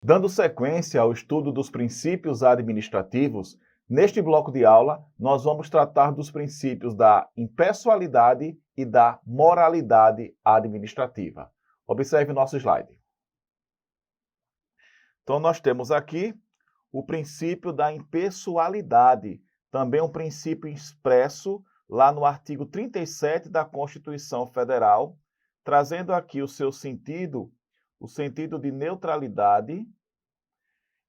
Dando sequência ao estudo dos princípios administrativos, neste bloco de aula nós vamos tratar dos princípios da impessoalidade e da moralidade administrativa. Observe o nosso slide. Então nós temos aqui o princípio da impessoalidade, também um princípio expresso lá no artigo 37 da Constituição Federal, trazendo aqui o seu sentido, o sentido de neutralidade,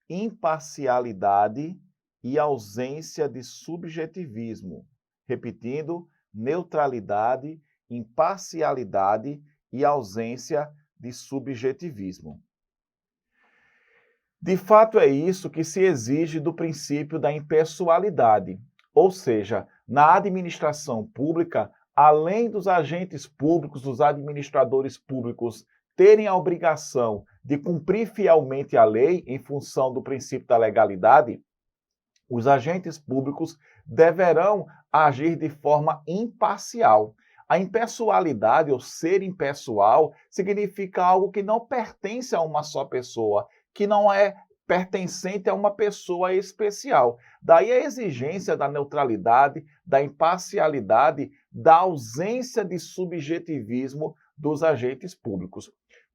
imparcialidade e ausência de subjetivismo. Repetindo, neutralidade, imparcialidade e ausência de subjetivismo. De fato, é isso que se exige do princípio da impessoalidade, ou seja, na administração pública, além dos agentes públicos, dos administradores públicos terem a obrigação de cumprir fielmente a lei em função do princípio da legalidade, os agentes públicos deverão agir de forma imparcial. A impessoalidade, ou ser impessoal, significa algo que não pertence a uma só pessoa, que não é pertencente a uma pessoa especial. Daí a exigência da neutralidade, da imparcialidade, da ausência de subjetivismo dos agentes públicos.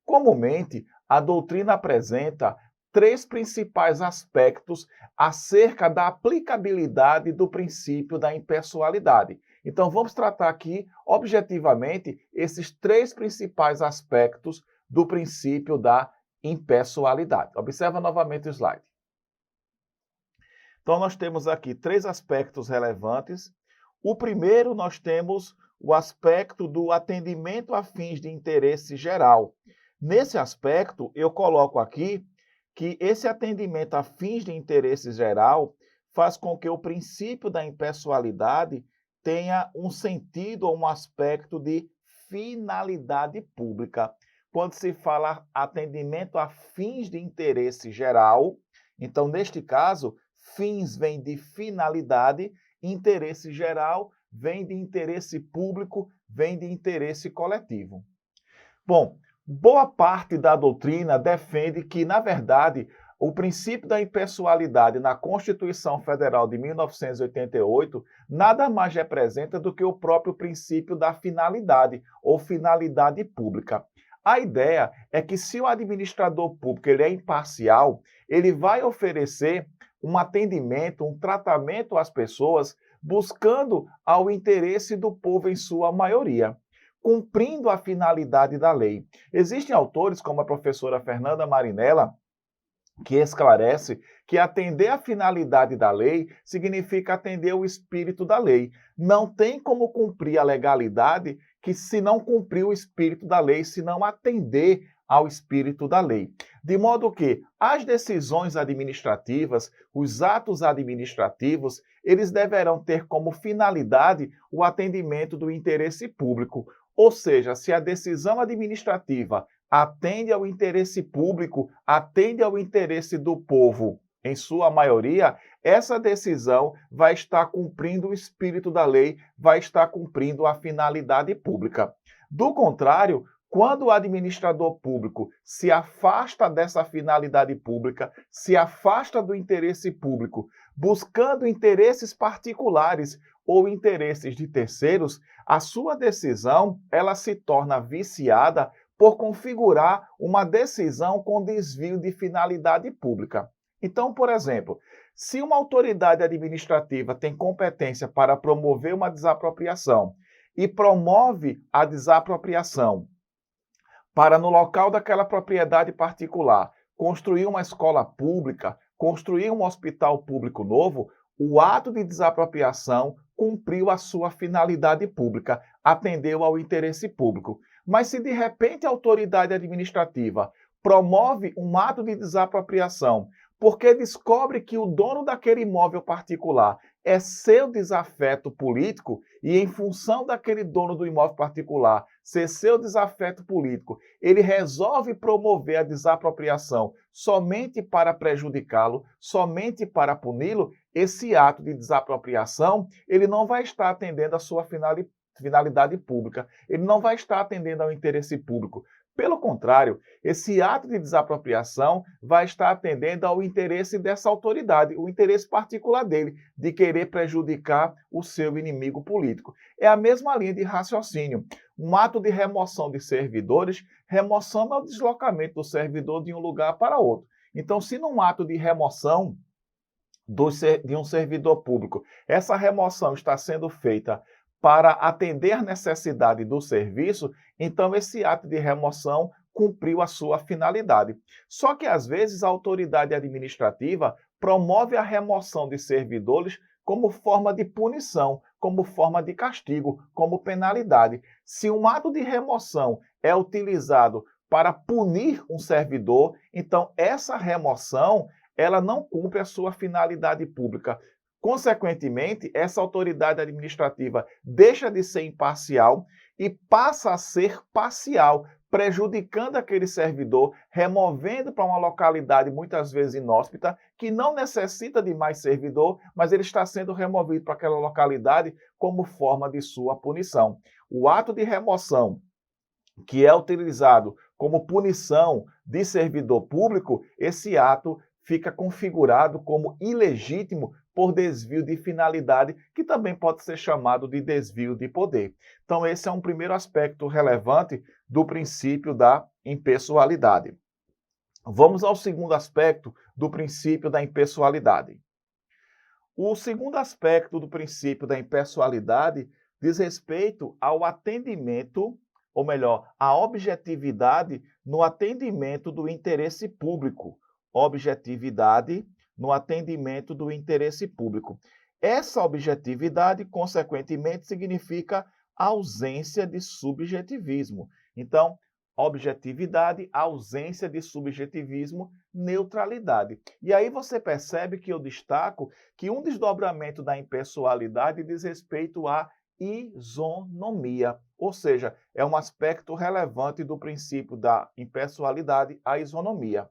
Comumente, a doutrina apresenta três principais aspectos acerca da aplicabilidade do princípio da impessoalidade. Então, vamos tratar aqui, objetivamente, esses três principais aspectos do princípio da impessoalidade. Observa novamente o slide. Então, nós temos aqui três aspectos relevantes. O primeiro, nós temos o aspecto do atendimento a fins de interesse geral. Nesse aspecto, eu coloco aqui que esse atendimento a fins de interesse geral faz com que o princípio da impessoalidade tenha um sentido ou um aspecto de finalidade pública. Quando se fala atendimento a fins de interesse geral, então, neste caso, fins vem de finalidade, interesse geral vem de interesse público, vem de interesse coletivo. Bom, boa parte da doutrina defende que, na verdade, o princípio da impessoalidade na Constituição Federal de 1988 nada mais representa do que o próprio princípio da finalidade ou finalidade pública. A ideia é que se o administrador público ele é imparcial, ele vai oferecer um atendimento, um tratamento às pessoas buscando ao interesse do povo em sua maioria, cumprindo a finalidade da lei. Existem autores, como a professora Fernanda Marinella, que esclarece que atender a finalidade da lei significa atender o espírito da lei. Não tem como cumprir a legalidade que se não cumprir o espírito da lei, se não atender ao espírito da lei. De modo que as decisões administrativas, os atos administrativos, eles deverão ter como finalidade o atendimento do interesse público. Ou seja, se a decisão administrativa atende ao interesse público, atende ao interesse do povo, em sua maioria, essa decisão vai estar cumprindo o espírito da lei, vai estar cumprindo a finalidade pública. Do contrário, quando o administrador público se afasta dessa finalidade pública, se afasta do interesse público, buscando interesses particulares ou interesses de terceiros, a sua decisão ela se torna viciada por configurar uma decisão com desvio de finalidade pública. Então, por exemplo, se uma autoridade administrativa tem competência para promover uma desapropriação e promove a desapropriação para, no local daquela propriedade particular, construir uma escola pública, construir um hospital público novo, o ato de desapropriação cumpriu a sua finalidade pública, atendeu ao interesse público. Mas se de repente a autoridade administrativa promove um ato de desapropriação porque descobre que o dono daquele imóvel particular é seu desafeto político e em função daquele dono do imóvel particular ser seu desafeto político, ele resolve promover a desapropriação somente para prejudicá-lo, somente para puni-lo, esse ato de desapropriação, ele não vai estar atendendo a sua finalidade pública. Ele não vai estar atendendo ao interesse público. Pelo contrário, esse ato de desapropriação vai estar atendendo ao interesse dessa autoridade, o interesse particular dele, de querer prejudicar o seu inimigo político. É a mesma linha de raciocínio. Um ato de remoção de servidores, remoção é o deslocamento do servidor de um lugar para outro. Então, se num ato de remoção de um servidor público, essa remoção está sendo feita para atender a necessidade do serviço, então esse ato de remoção cumpriu a sua finalidade. Só que, às vezes, a autoridade administrativa promove a remoção de servidores como forma de punição, como forma de castigo, como penalidade. Se um ato de remoção é utilizado para punir um servidor, então essa remoção ela não cumpre a sua finalidade pública. Consequentemente, essa autoridade administrativa deixa de ser imparcial e passa a ser parcial, prejudicando aquele servidor, removendo para uma localidade muitas vezes inóspita, que não necessita de mais servidor, mas ele está sendo removido para aquela localidade como forma de sua punição. O ato de remoção que é utilizado como punição de servidor público, esse ato fica configurado como ilegítimo por desvio de finalidade, que também pode ser chamado de desvio de poder. Então, esse é um primeiro aspecto relevante do princípio da impessoalidade. Vamos ao segundo aspecto do princípio da impessoalidade. O segundo aspecto do princípio da impessoalidade diz respeito ao atendimento, ou melhor, à objetividade no atendimento do interesse público. Objetividade no atendimento do interesse público. Essa objetividade, consequentemente, significa ausência de subjetivismo. Então, objetividade, ausência de subjetivismo, neutralidade. E aí você percebe que eu destaco que um desdobramento da impessoalidade diz respeito à isonomia, ou seja, é um aspecto relevante do princípio da impessoalidade, a isonomia.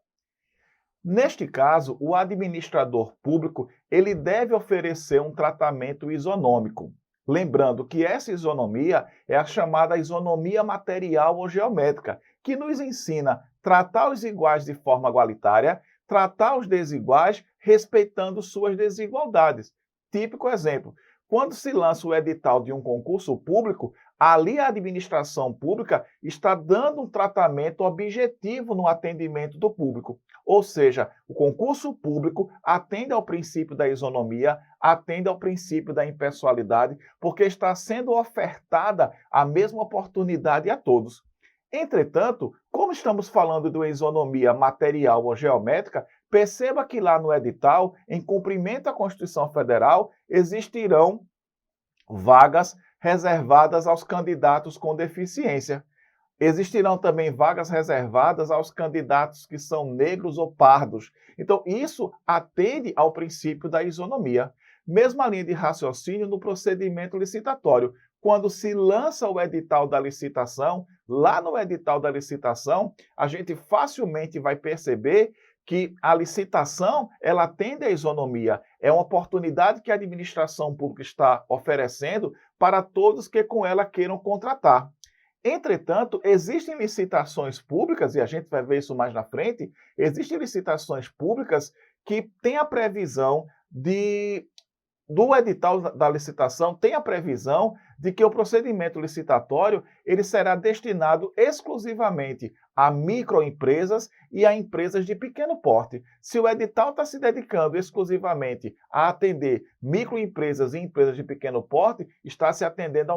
Neste caso, o administrador público ele deve oferecer um tratamento isonômico. Lembrando que essa isonomia é a chamada isonomia material ou geométrica, que nos ensina a tratar os iguais de forma igualitária, tratar os desiguais respeitando suas desigualdades. Típico exemplo, quando se lança o edital de um concurso público, ali a administração pública está dando um tratamento objetivo no atendimento do público. Ou seja, o concurso público atende ao princípio da isonomia, atende ao princípio da impessoalidade, porque está sendo ofertada a mesma oportunidade a todos. Entretanto, como estamos falando de uma isonomia material ou geométrica, perceba que lá no edital, em cumprimento à Constituição Federal, existirão vagas reservadas aos candidatos com deficiência. Existirão também vagas reservadas aos candidatos que são negros ou pardos. Então, isso atende ao princípio da isonomia. Mesma linha de raciocínio no procedimento licitatório. Quando se lança o edital da licitação, lá no edital da licitação, a gente facilmente vai perceber que a licitação ela atende à isonomia. É uma oportunidade que a administração pública está oferecendo para todos que com ela queiram contratar. Entretanto, existem licitações públicas, e a gente vai ver isso mais na frente, existem licitações públicas que têm a previsão do edital da licitação, tem a previsão de que o procedimento licitatório ele será destinado exclusivamente a microempresas e a empresas de pequeno porte. Se o edital está se dedicando exclusivamente a atender microempresas e empresas de pequeno porte, está se atendendo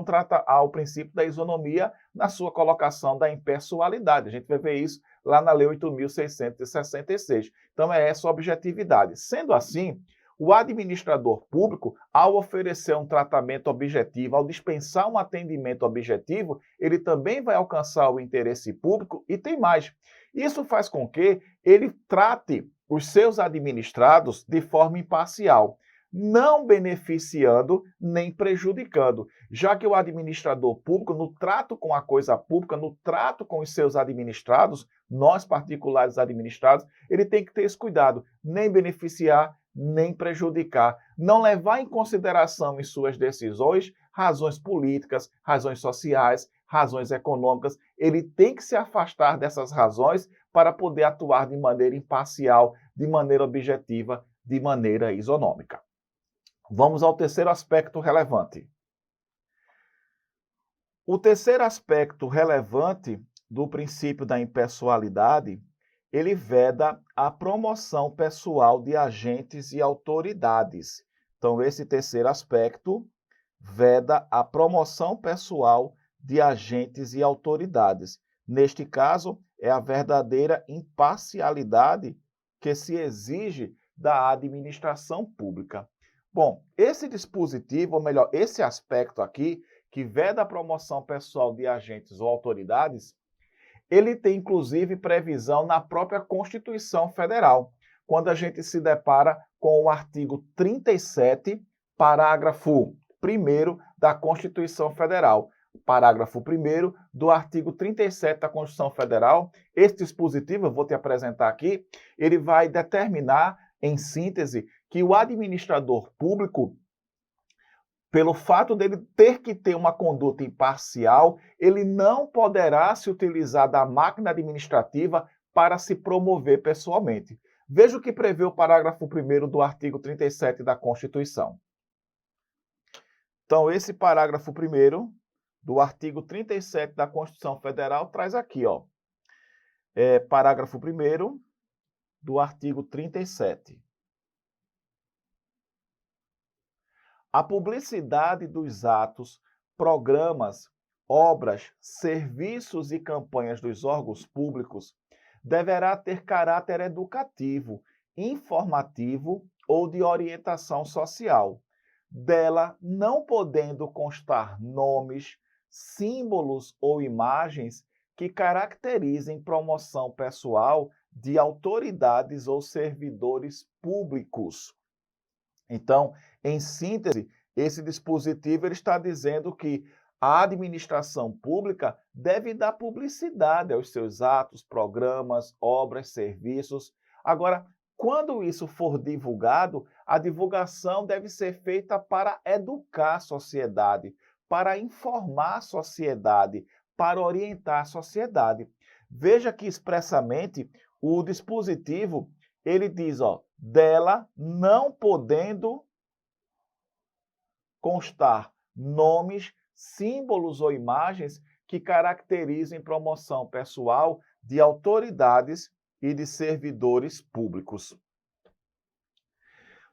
ao princípio da isonomia na sua colocação da impessoalidade. A gente vai ver isso lá na Lei 8.666. Então, é essa a objetividade. Sendo assim, o administrador público, ao oferecer um tratamento objetivo, ao dispensar um atendimento objetivo, ele também vai alcançar o interesse público e tem mais. Isso faz com que ele trate os seus administrados de forma imparcial, não beneficiando nem prejudicando, já que o administrador público, no trato com a coisa pública, no trato com os seus administrados, nós particulares administrados, ele tem que ter esse cuidado, nem beneficiar, nem prejudicar, não levar em consideração em suas decisões razões políticas, razões sociais, razões econômicas. Ele tem que se afastar dessas razões para poder atuar de maneira imparcial, de maneira objetiva, de maneira isonômica. Vamos ao terceiro aspecto relevante. O terceiro aspecto relevante do princípio da impessoalidade, ele veda a promoção pessoal de agentes e autoridades. Então, esse terceiro aspecto veda a promoção pessoal de agentes e autoridades. Neste caso, é a verdadeira imparcialidade que se exige da administração pública. Bom, esse dispositivo, ou melhor, esse aspecto aqui, que veda a promoção pessoal de agentes ou autoridades, ele tem inclusive previsão na própria Constituição Federal, quando a gente se depara com o artigo 37, parágrafo 1º da Constituição Federal. Parágrafo 1º do artigo 37 da Constituição Federal, esse dispositivo, eu vou te apresentar aqui, ele vai determinar, em síntese, que o administrador público, pelo fato dele ter que ter uma conduta imparcial, ele não poderá se utilizar da máquina administrativa para se promover pessoalmente. Veja o que prevê o parágrafo 1º do artigo 37 da Constituição. Então, esse parágrafo 1º do artigo 37 da Constituição Federal traz aqui, ó, parágrafo 1º do artigo 37. A publicidade dos atos, programas, obras, serviços e campanhas dos órgãos públicos deverá ter caráter educativo, informativo ou de orientação social, dela não podendo constar nomes, símbolos ou imagens que caracterizem promoção pessoal de autoridades ou servidores públicos. Então, em síntese, esse dispositivo ele está dizendo que a administração pública deve dar publicidade aos seus atos, programas, obras, serviços. Agora, quando isso for divulgado, a divulgação deve ser feita para educar a sociedade, para informar a sociedade, para orientar a sociedade. Veja que expressamente o dispositivo ele diz, ó, dela não podendo constar nomes, símbolos ou imagens que caracterizem promoção pessoal de autoridades e de servidores públicos.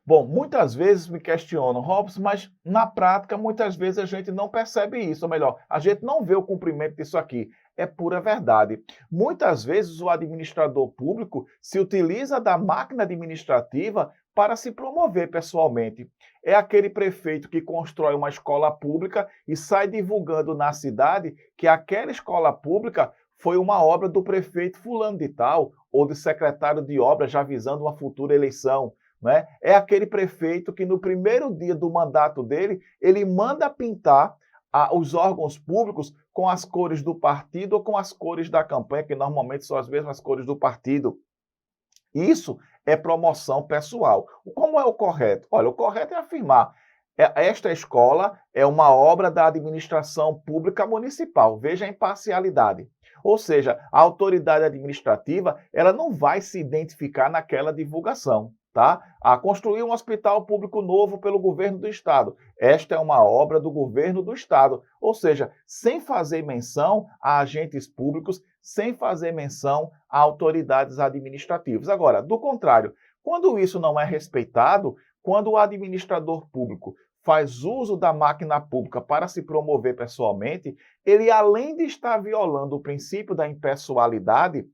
Bom, muitas vezes me questionam, Robson, mas na prática muitas vezes a gente não percebe isso, ou melhor, a gente não vê o cumprimento disso aqui. É pura verdade. Muitas vezes o administrador público se utiliza da máquina administrativa para se promover pessoalmente. É aquele prefeito que constrói uma escola pública e sai divulgando na cidade que aquela escola pública foi uma obra do prefeito fulano de tal ou do secretário de obras já visando uma futura eleição. Né? É aquele prefeito que no primeiro dia do mandato dele, ele manda pintar os órgãos públicos com as cores do partido ou com as cores da campanha, que normalmente são as mesmas cores do partido. Isso é promoção pessoal. Como é o correto? Olha, o correto é afirmar: esta escola é uma obra da administração pública municipal. Veja a imparcialidade. Ou seja, a autoridade administrativa ela não vai se identificar naquela divulgação. Tá? A construir um hospital público novo pelo governo do estado. Esta é uma obra do governo do estado. Ou seja, sem fazer menção a agentes públicos, sem fazer menção a autoridades administrativas. Agora, do contrário, quando isso não é respeitado, quando o administrador público faz uso da máquina pública para se promover pessoalmente, ele, além de estar violando o princípio da impessoalidade,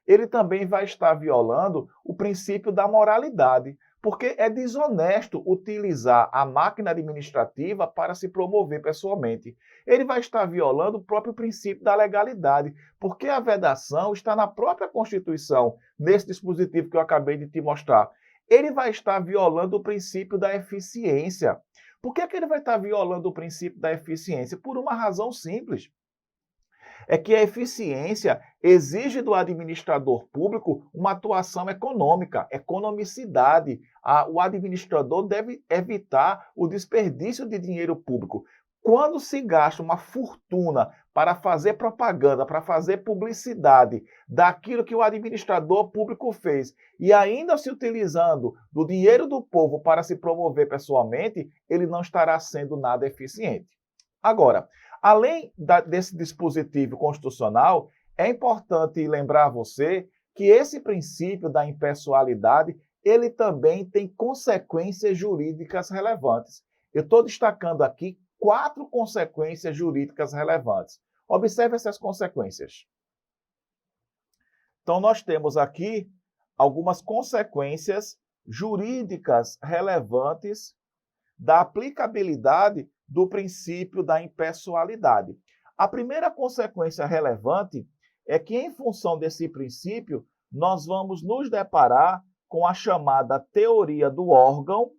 ele também vai estar violando o princípio da moralidade, porque é desonesto utilizar a máquina administrativa para se promover pessoalmente. Ele vai estar violando o próprio princípio da legalidade, porque a vedação está na própria Constituição, nesse dispositivo que eu acabei de te mostrar. Ele vai estar violando o princípio da eficiência. Por que ele vai estar violando o princípio da eficiência? Por uma razão simples. É que a eficiência exige do administrador público uma atuação econômica, economicidade. O administrador deve evitar o desperdício de dinheiro público. Quando se gasta uma fortuna para fazer propaganda, para fazer publicidade daquilo que o administrador público fez, e ainda se utilizando do dinheiro do povo para se promover pessoalmente, ele não estará sendo nada eficiente. Agora, além desse dispositivo constitucional, é importante lembrar a você que esse princípio da impessoalidade, ele também tem consequências jurídicas relevantes. Eu estou destacando aqui 4 consequências jurídicas relevantes. Observe essas consequências. Então, nós temos aqui algumas consequências jurídicas relevantes da aplicabilidade do princípio da impessoalidade. A primeira consequência relevante é que, em função desse princípio, nós vamos nos deparar com a chamada teoria do órgão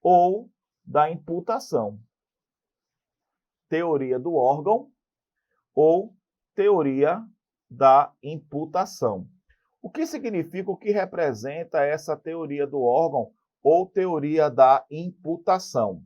ou da imputação. Teoria do órgão ou teoria da imputação. O que significa, o que representa essa teoria do órgão ou teoria da imputação?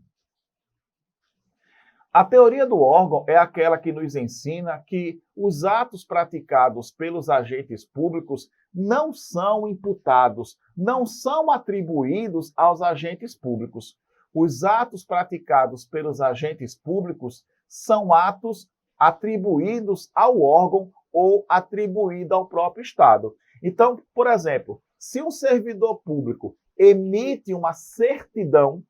A teoria do órgão é aquela que nos ensina que os atos praticados pelos agentes públicos não são imputados, não são atribuídos aos agentes públicos. Os atos praticados pelos agentes públicos são atos atribuídos ao órgão ou atribuídos ao próprio Estado. Então, por exemplo, se um servidor público emite uma certidão,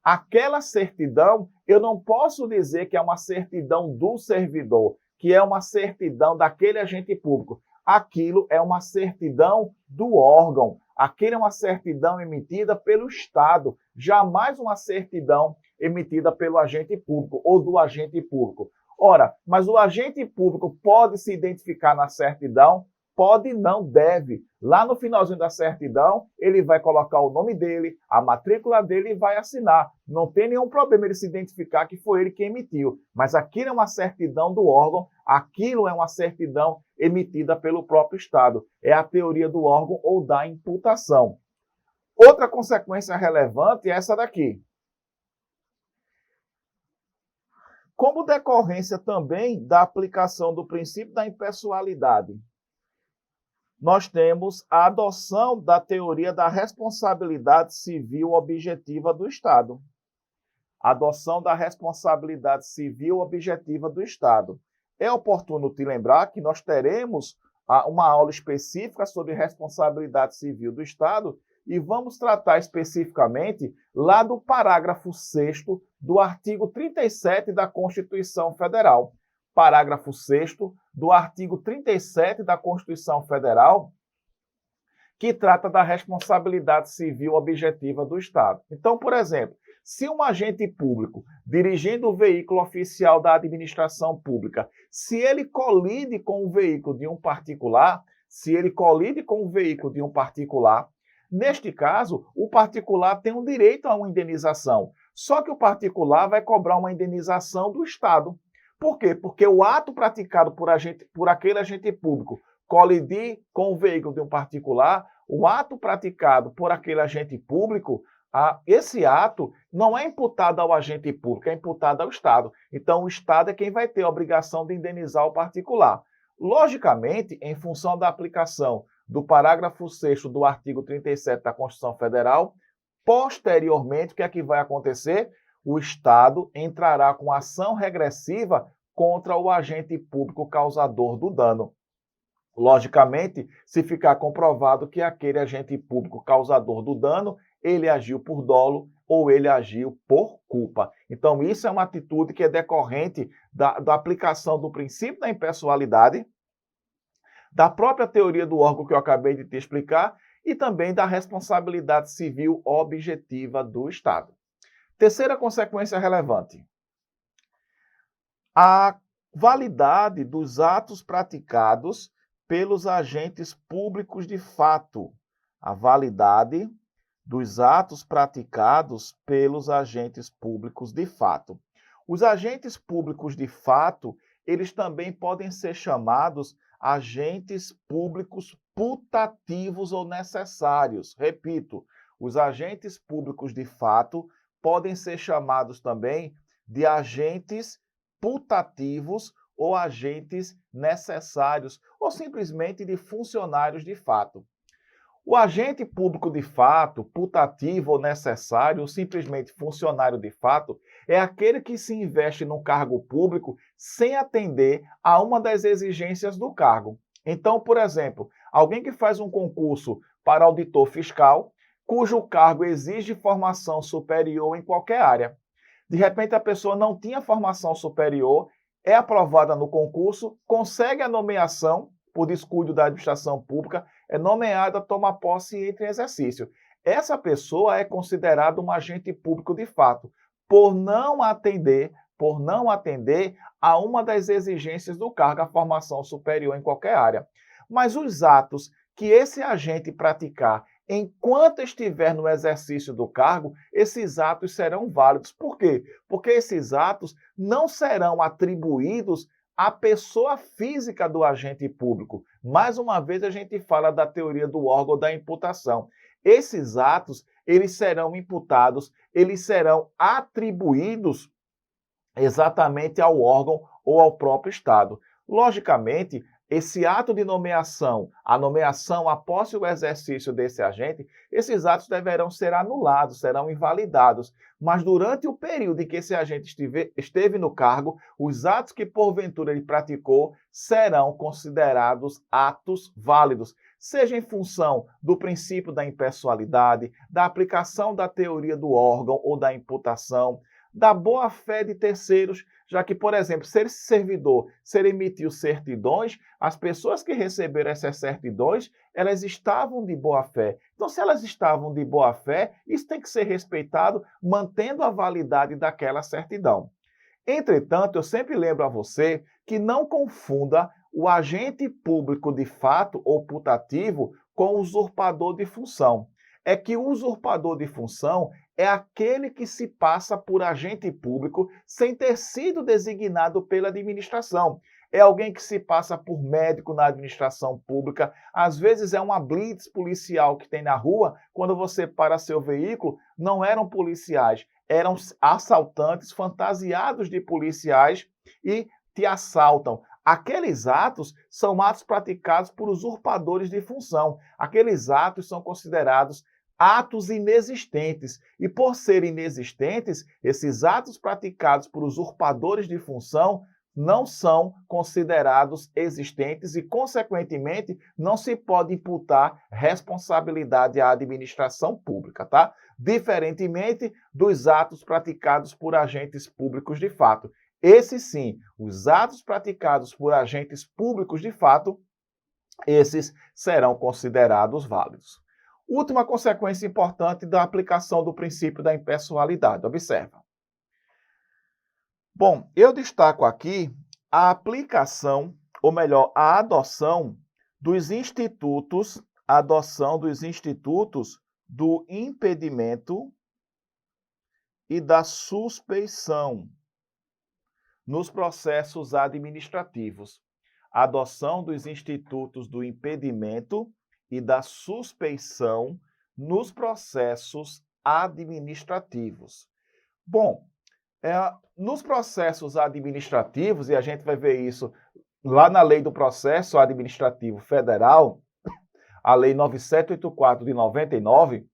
aquela certidão, eu não posso dizer que é uma certidão do servidor, que é uma certidão daquele agente público. Aquilo é uma certidão do órgão. Aquilo é uma certidão emitida pelo Estado, jamais uma certidão emitida pelo agente público ou do agente público. Ora, mas o agente público pode se identificar na certidão? Pode, não, deve. Lá no finalzinho da certidão, ele vai colocar o nome dele, a matrícula dele e vai assinar. Não tem nenhum problema ele se identificar que foi ele que emitiu. Mas aquilo é uma certidão do órgão, aquilo é uma certidão emitida pelo próprio Estado. É a teoria do órgão ou da imputação. Outra consequência relevante é essa daqui. Como decorrência também da aplicação do princípio da impessoalidade, nós temos a adoção da teoria da responsabilidade civil objetiva do Estado. Adoção da responsabilidade civil objetiva do Estado. É oportuno te lembrar que nós teremos uma aula específica sobre responsabilidade civil do Estado e vamos tratar especificamente lá do parágrafo 6º do artigo 37 da Constituição Federal. Parágrafo 6º do artigo 37 da Constituição Federal, que trata da responsabilidade civil objetiva do Estado. Então, por exemplo, se um agente público, dirigindo o veículo oficial da administração pública, se ele colide com o veículo de um particular, neste caso, o particular tem um direito a uma indenização. Só que o particular vai cobrar uma indenização do Estado. Por quê? Porque o ato praticado por aquele agente público colidir com o veículo de um particular, o ato praticado por aquele agente público, esse ato não é imputado ao agente público, é imputado ao Estado. Então, o Estado é quem vai ter a obrigação de indenizar o particular. Logicamente, em função da aplicação do parágrafo 6º do artigo 37 da Constituição Federal, posteriormente, o que é que vai acontecer? O Estado entrará com ação regressiva contra o agente público causador do dano. Logicamente, se ficar comprovado que aquele agente público causador do dano, ele agiu por dolo ou ele agiu por culpa. Então, isso é uma atitude que é decorrente da aplicação do princípio da impessoalidade, da própria teoria do órgão que eu acabei de te explicar e também da responsabilidade civil objetiva do Estado. Terceira consequência relevante. A validade dos atos praticados pelos agentes públicos de fato. A validade dos atos praticados pelos agentes públicos de fato. Os agentes públicos de fato, eles também podem ser chamados agentes públicos putativos ou necessários. Repito, Os agentes públicos de fato podem ser chamados também de agentes putativos ou agentes necessários, ou simplesmente de funcionários de fato. O agente público de fato, putativo ou necessário, ou simplesmente funcionário de fato, é aquele que se investe num cargo público sem atender a uma das exigências do cargo. Então, por exemplo, alguém que faz um concurso para auditor fiscal, cujo cargo exige formação superior em qualquer área. De repente, a pessoa não tinha formação superior, é aprovada no concurso, consegue a nomeação por descuido da administração pública, é nomeada, toma posse e entra em exercício. Essa pessoa é considerada um agente público de fato, por não atender a uma das exigências do cargo, a formação superior em qualquer área. Mas os atos que esse agente praticar enquanto estiver no exercício do cargo, esses atos serão válidos. Por quê? Porque esses atos não serão atribuídos à pessoa física do agente público. Mais uma vez a gente fala da teoria do órgão da imputação. Esses atos, eles serão imputados, eles serão atribuídos exatamente ao órgão ou ao próprio Estado. Logicamente, esse ato de nomeação, a nomeação após o exercício desse agente, esses atos deverão ser anulados, serão invalidados. Mas durante o período em que esse agente esteve no cargo, os atos que porventura ele praticou serão considerados atos válidos, seja em função do princípio da impessoalidade, da aplicação da teoria do órgão ou da imputação, da boa-fé de terceiros, já que, por exemplo, se esse servidor emitiu certidões, as pessoas que receberam essas certidões, elas estavam de boa-fé. Então, se elas estavam de boa-fé, isso tem que ser respeitado, mantendo a validade daquela certidão. Entretanto, eu sempre lembro a você que não confunda o agente público de fato ou putativo com o usurpador de função. É que o usurpador de função é aquele que se passa por agente público sem ter sido designado pela administração. É alguém que se passa por médico na administração pública. Às vezes é uma blitz policial que tem na rua. Quando você para seu veículo, não eram policiais, eram assaltantes fantasiados de policiais e te assaltam. Aqueles atos são atos praticados por usurpadores de função. Aqueles atos são considerados atos inexistentes. E por serem inexistentes, esses atos praticados por usurpadores de função não são considerados existentes e, consequentemente, não se pode imputar responsabilidade à administração pública, tá? Diferentemente dos atos praticados por agentes públicos de fato. Esses sim, os atos praticados por agentes públicos de fato, esses serão considerados válidos. Última consequência importante da aplicação do princípio da impessoalidade. Observa. Bom, eu destaco aqui a aplicação, ou melhor, a adoção dos institutos do impedimento e da suspeição nos processos administrativos. A adoção dos institutos do impedimento e da suspeição nos processos administrativos. Bom, nos processos administrativos, e a gente vai ver isso lá na Lei do Processo Administrativo Federal, a Lei 9784 de 99,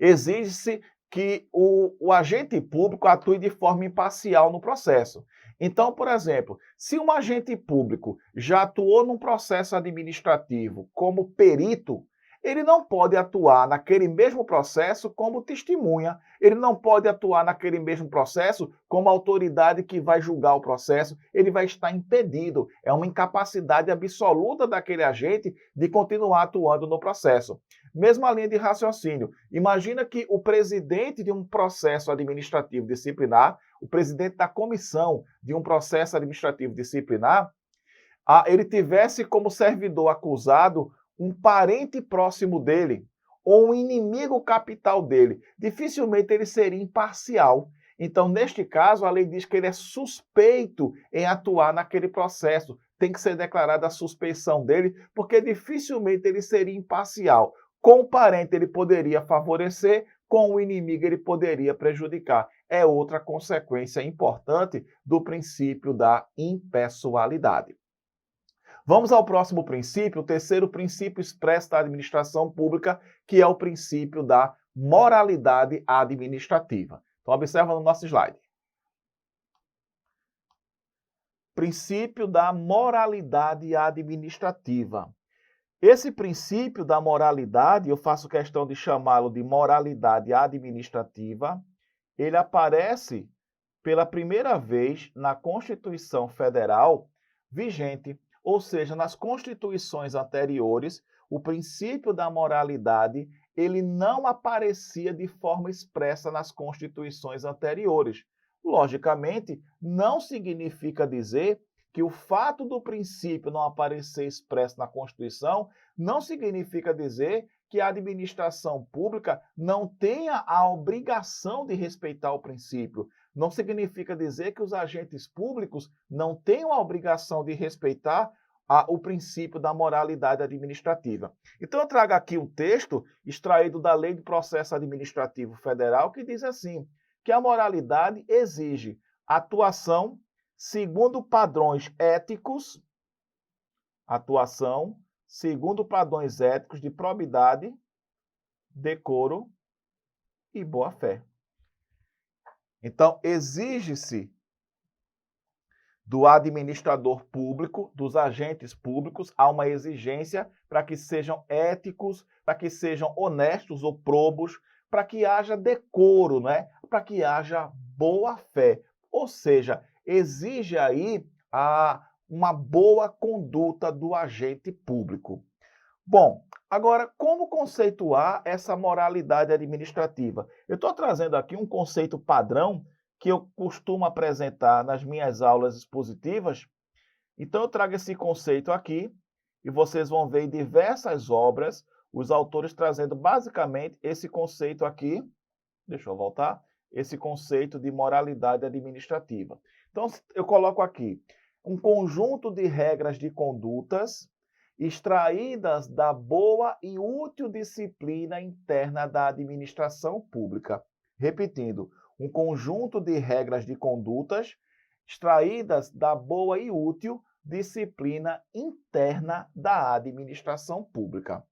exige-se que o agente público atue de forma imparcial no processo. Então, por exemplo, se um agente público já atuou num processo administrativo como perito, ele não pode atuar naquele mesmo processo como testemunha, ele não pode atuar naquele mesmo processo como autoridade que vai julgar o processo, ele vai estar impedido. É uma incapacidade absoluta daquele agente de continuar atuando no processo. Mesma linha de raciocínio. Imagina que o presidente de um processo administrativo disciplinar, o presidente da comissão de um processo administrativo disciplinar, ele tivesse como servidor acusado um parente próximo dele ou um inimigo capital dele. Dificilmente ele seria imparcial. Então, neste caso, a lei diz que ele é suspeito em atuar naquele processo. Tem que ser declarada a suspeição dele, porque dificilmente ele seria imparcial. Com o parente ele poderia favorecer, com o inimigo ele poderia prejudicar. É outra consequência importante do princípio da impessoalidade. Vamos ao próximo princípio, o terceiro princípio expresso da administração pública, que é o princípio da moralidade administrativa. Então, observa no nosso slide. Princípio da moralidade administrativa. Esse princípio da moralidade, eu faço questão de chamá-lo de moralidade administrativa, ele aparece pela primeira vez na Constituição Federal vigente, ou seja, nas constituições anteriores, o princípio da moralidade, ele não aparecia de forma expressa nas constituições anteriores. Logicamente, não significa dizer que o fato do princípio não aparecer expresso na Constituição não significa dizer que a administração pública não tenha a obrigação de respeitar o princípio. Não significa dizer que os agentes públicos não tenham a obrigação de respeitar o princípio da moralidade administrativa. Então, eu trago aqui um texto extraído da Lei de Processo Administrativo Federal que diz assim, que a moralidade exige atuação segundo padrões éticos, de probidade, decoro e boa-fé. Então, exige-se do administrador público, dos agentes públicos, há uma exigência para que sejam éticos, para que sejam honestos ou probos, para que haja decoro, né? Para que haja boa-fé. Ou seja, exige aí uma boa conduta do agente público. Bom, agora, como conceituar essa moralidade administrativa? Eu estou trazendo aqui um conceito padrão que eu costumo apresentar nas minhas aulas expositivas. Então, eu trago esse conceito aqui e vocês vão ver em diversas obras os autores trazendo basicamente esse conceito aqui. Deixa eu voltar. Esse conceito de moralidade administrativa. Então, eu coloco aqui um conjunto de regras de condutas extraídas da boa e útil disciplina interna da administração pública. Repetindo, um conjunto de regras de condutas extraídas da boa e útil disciplina interna da administração pública.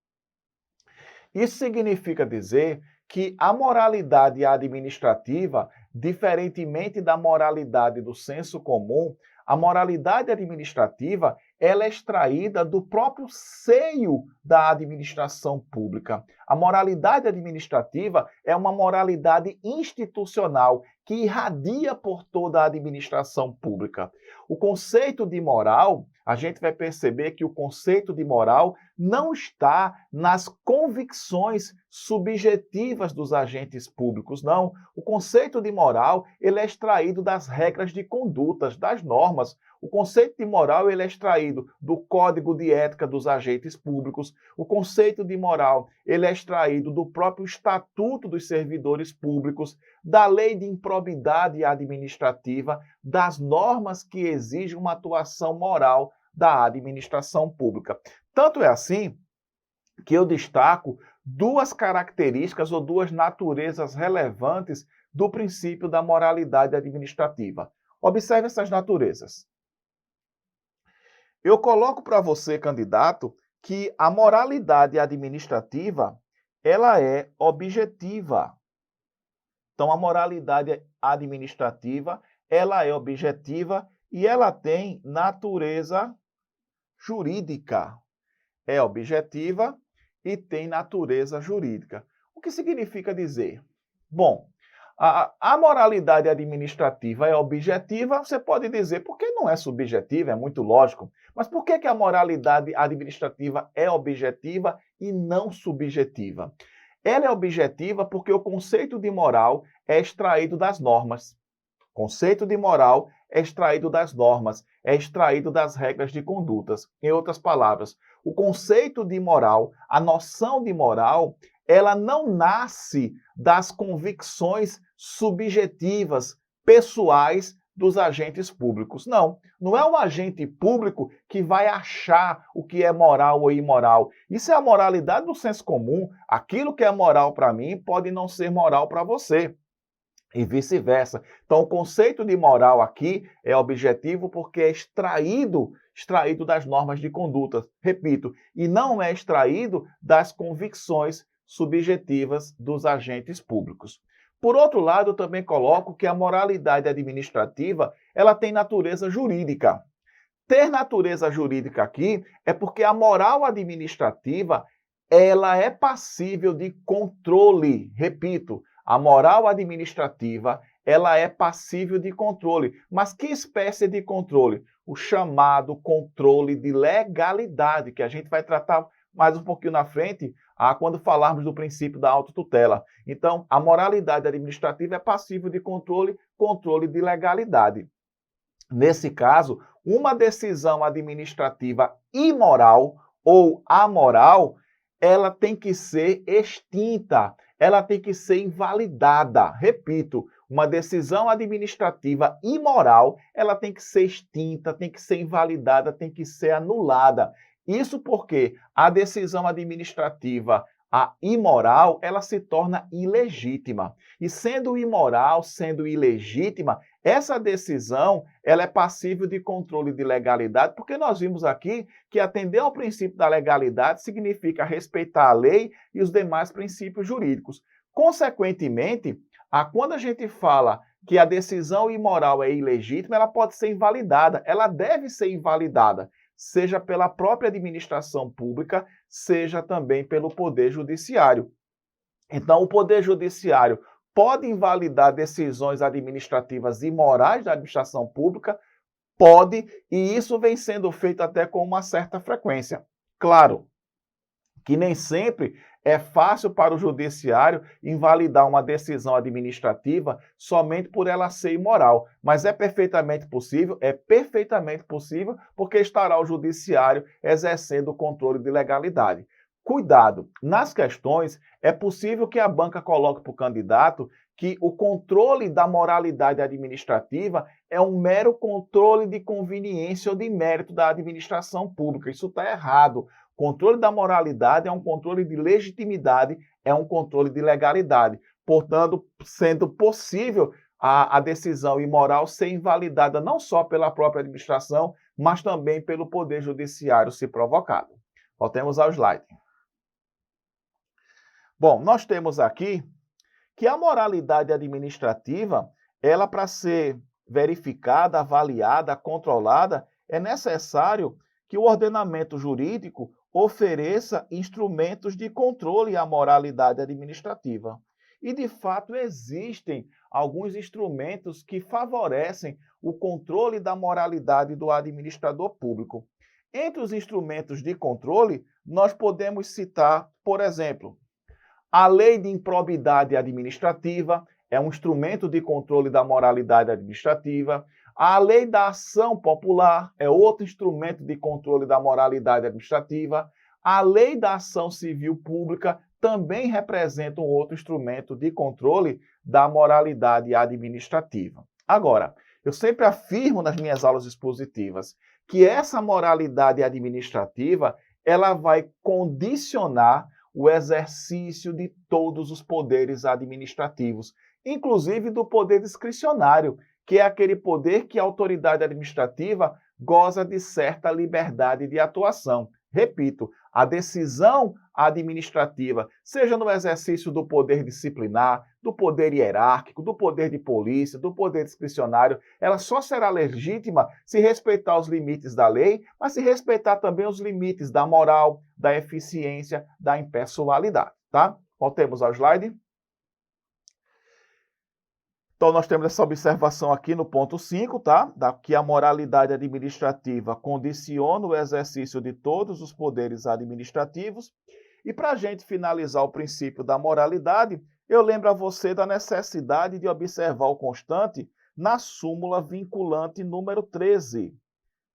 Isso significa dizer que a moralidade administrativa, diferentemente da moralidade do senso comum, a moralidade administrativa ela é extraída do próprio seio da administração pública. A moralidade administrativa é uma moralidade institucional que irradia por toda a administração pública. O conceito de moral, a gente vai perceber que o conceito de moral não está nas convicções subjetivas dos agentes públicos, não. O conceito de moral, ele é extraído das regras de condutas, das normas. O conceito de moral, ele é extraído do Código de Ética dos Agentes Públicos. O conceito de moral, ele é extraído do próprio Estatuto dos Servidores Públicos, da Lei de Improbidade Administrativa, das normas que exigem uma atuação moral da administração pública. Tanto é assim que eu destaco duas características ou duas naturezas relevantes do princípio da moralidade administrativa. Observe essas naturezas. Eu coloco para você, candidato, que a moralidade administrativa, ela é objetiva. Então, a moralidade administrativa, ela é objetiva e ela tem natureza jurídica. É objetiva e tem natureza jurídica. O que significa dizer? Bom, a moralidade administrativa é objetiva, você pode dizer, por que não é subjetiva? É muito lógico. Mas por que a moralidade administrativa é objetiva e não subjetiva? Ela é objetiva porque o conceito de moral é extraído das normas. O conceito de moral é extraído das normas, é extraído das regras de condutas. Em outras palavras, o conceito de moral, a noção de moral, ela não nasce das convicções subjetivas, pessoais dos agentes públicos. Não, não é o agente público que vai achar o que é moral ou imoral. Isso é a moralidade do senso comum. Aquilo que é moral para mim pode não ser moral para você. E vice-versa. Então, o conceito de moral aqui é objetivo porque é extraído das normas de conduta, repito, e não é extraído das convicções subjetivas dos agentes públicos. Por outro lado, eu também coloco que a moralidade administrativa, ela tem natureza jurídica. Ter natureza jurídica aqui é porque a moral administrativa, ela é passível de controle, repito, a moral administrativa, ela é passível de controle. Mas que espécie de controle? O chamado controle de legalidade, que a gente vai tratar mais um pouquinho na frente, quando falarmos do princípio da autotutela. Então, a moralidade administrativa é passível de controle, controle de legalidade. Nesse caso, uma decisão administrativa imoral ou amoral, ela tem que ser extinta, ela tem que ser invalidada. Repito, uma decisão administrativa imoral, ela tem que ser extinta, tem que ser invalidada, tem que ser anulada. Isso porque a decisão administrativa imoral, ela se torna ilegítima. E sendo imoral, sendo ilegítima, essa decisão, ela é passível de controle de legalidade, porque nós vimos aqui que atender ao princípio da legalidade significa respeitar a lei e os demais princípios jurídicos. Consequentemente, quando a gente fala que a decisão imoral é ilegítima, ela pode ser invalidada, ela deve ser invalidada, seja pela própria administração pública, seja também pelo Poder Judiciário. Então, o Poder Judiciário pode invalidar decisões administrativas imorais da administração pública? Pode, e isso vem sendo feito até com uma certa frequência. Claro que nem sempre é fácil para o judiciário invalidar uma decisão administrativa somente por ela ser imoral, mas é perfeitamente possível, porque estará o judiciário exercendo o controle de legalidade. Cuidado, nas questões, é possível que a banca coloque para o candidato que o controle da moralidade administrativa é um mero controle de conveniência ou de mérito da administração pública. Isso está errado. O controle da moralidade é um controle de legitimidade, é um controle de legalidade. Portanto, sendo possível a decisão imoral ser invalidada não só pela própria administração, mas também pelo Poder Judiciário, se provocado. Voltemos ao slide. Bom, nós temos aqui que a moralidade administrativa, ela para ser verificada, avaliada, controlada, é necessário que o ordenamento jurídico ofereça instrumentos de controle à moralidade administrativa. E, de fato, existem alguns instrumentos que favorecem o controle da moralidade do administrador público. Entre os instrumentos de controle, nós podemos citar, por exemplo, a Lei de Improbidade Administrativa é um instrumento de controle da moralidade administrativa. A Lei da Ação Popular é outro instrumento de controle da moralidade administrativa. A Lei da Ação Civil Pública também representa um outro instrumento de controle da moralidade administrativa. Agora, eu sempre afirmo nas minhas aulas expositivas que essa moralidade administrativa, ela vai condicionar o exercício de todos os poderes administrativos, inclusive do poder discricionário, que é aquele poder que a autoridade administrativa goza de certa liberdade de atuação. Repito, a decisão administrativa, seja no exercício do poder disciplinar, do poder hierárquico, do poder de polícia, do poder discricionário, ela só será legítima se respeitar os limites da lei, mas se respeitar também os limites da moral, da eficiência, da impessoalidade, tá? Voltemos ao slide. Então, nós temos essa observação aqui no ponto 5, tá? Que a moralidade administrativa condiciona o exercício de todos os poderes administrativos. E para a gente finalizar o princípio da moralidade, eu lembro a você da necessidade de observar o constante na súmula vinculante número 13.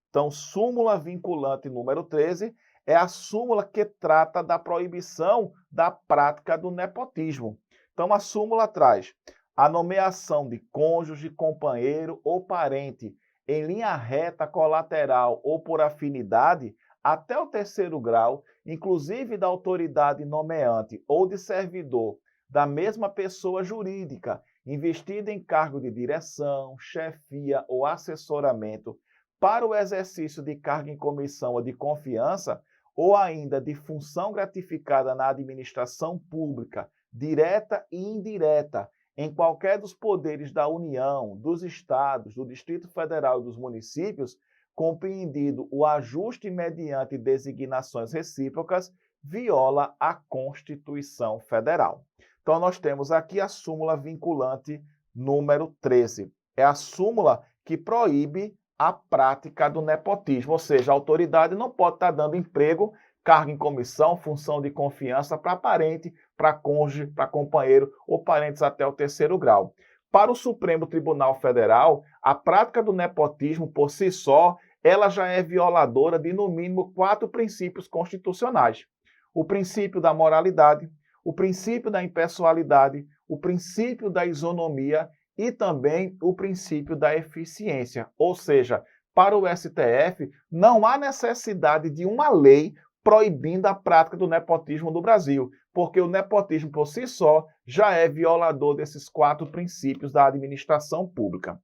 Então, súmula vinculante número 13 é a súmula que trata da proibição da prática do nepotismo. Então, a súmula traz: a nomeação de cônjuge, companheiro ou parente em linha reta, colateral ou por afinidade, até o terceiro grau, inclusive da autoridade nomeante ou de servidor da mesma pessoa jurídica, investida em cargo de direção, chefia ou assessoramento, para o exercício de cargo em comissão ou de confiança, ou ainda de função gratificada na administração pública, direta e indireta, em qualquer dos poderes da União, dos Estados, do Distrito Federal e dos municípios, compreendido o ajuste mediante designações recíprocas, viola a Constituição Federal. Então, nós temos aqui a súmula vinculante número 13. É a súmula que proíbe a prática do nepotismo, ou seja, a autoridade não pode estar dando emprego, cargo em comissão, função de confiança para parente, para cônjuge, para companheiro ou parentes até o terceiro grau. Para o Supremo Tribunal Federal, a prática do nepotismo por si só, ela já é violadora de no mínimo 4 princípios constitucionais. O princípio da moralidade, o princípio da impessoalidade, o princípio da isonomia e também o princípio da eficiência. Ou seja, para o STF, não há necessidade de uma lei proibindo a prática do nepotismo no Brasil, porque o nepotismo por si só já é violador desses 4 princípios da administração pública.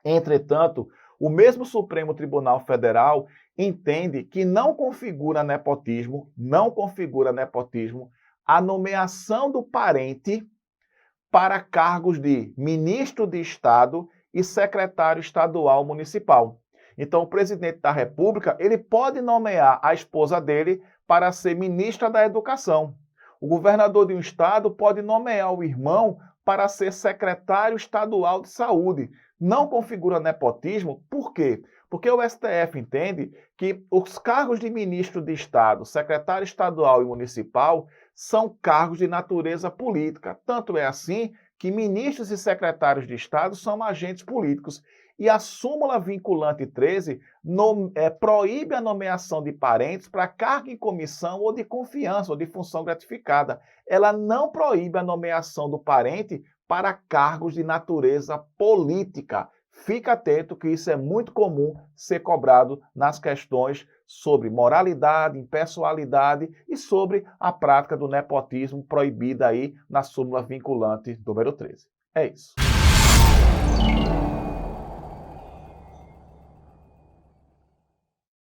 Entretanto, o mesmo Supremo Tribunal Federal entende que não configura nepotismo a nomeação do parente para cargos de ministro de Estado e secretário estadual municipal. Então, o presidente da República, ele pode nomear a esposa dele para ser ministra da Educação. O governador de um estado pode nomear o irmão para ser secretário estadual de saúde. Não configura nepotismo, por quê? Porque o STF entende que os cargos de ministro de Estado, secretário estadual e municipal são cargos de natureza política. Tanto é assim que ministros e secretários de Estado são agentes políticos. E a súmula vinculante 13 proíbe a nomeação de parentes para cargo em comissão ou de confiança ou de função gratificada. Ela não proíbe a nomeação do parente para cargos de natureza política. Fica atento que isso é muito comum ser cobrado nas questões sobre moralidade, impessoalidade e sobre a prática do nepotismo proibida aí na súmula vinculante número 13. É isso.